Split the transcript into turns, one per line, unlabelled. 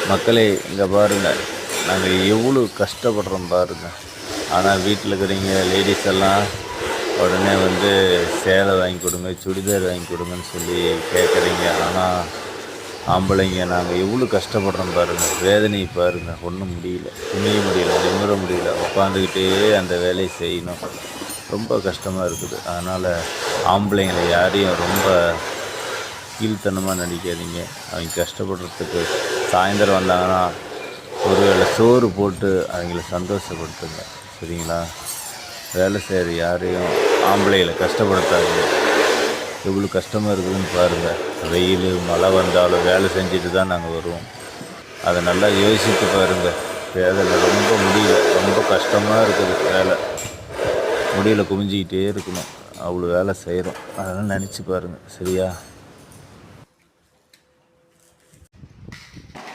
மக்களே இங்கே பாருங்கள், நாங்கள் எவ்வளோ கஷ்டப்படுறோம் பாருங்கள். ஆனால் வீட்டில் இருக்கிறீங்க லேடிஸ் எல்லாம் உடனே வந்து சேலை வாங்கி கொடுங்க, சுடிதார் வாங்கி கொடுங்கன்னு சொல்லி கேட்குறீங்க. ஆனால் ஆம்பளைங்க நாங்கள் எவ்வளோ கஷ்டப்படுறோம் பாருங்கள். வேதனையை பாருங்கள். ஒன்றும் முடியல, துணிய முடியல, நிமிர முடியல, உட்காந்துக்கிட்டே அந்த வேலையை செய்யணும். ரொம்ப கஷ்டமாக இருக்குது. அதனால் ஆம்பளைங்களை யாரையும் ரொம்ப கீழ்த்தனமாக நடிக்காதீங்க. அவங்க கஷ்டப்படுறதுக்கு சாயந்தரம் வந்தாங்கன்னா ஒரு வேளை சோறு போட்டு அவங்கள சந்தோஷப்படுத்துங்க. சரிங்களா? வேலை செய்கிற யாரையும் ஆம்பளைகளை கஷ்டப்படுத்தாதீங்க. எவ்வளோ கஷ்டமாக இருக்குதுன்னு பாருங்கள். வெயில் மழை வந்தாலும் வேலை செஞ்சுட்டு தான் நாங்கள் வருவோம். அதை நல்லா யோசித்து பாருங்கள். வேதனை ரொம்ப முடியல, ரொம்ப கஷ்டமாக இருக்குது. வேலை முடியல, குமிஞ்சிக்கிட்டே இருக்கணும். அவ்வளோ வேலை செய்கிறோம். அதெல்லாம் நினச்சி பாருங்கள். சரியா?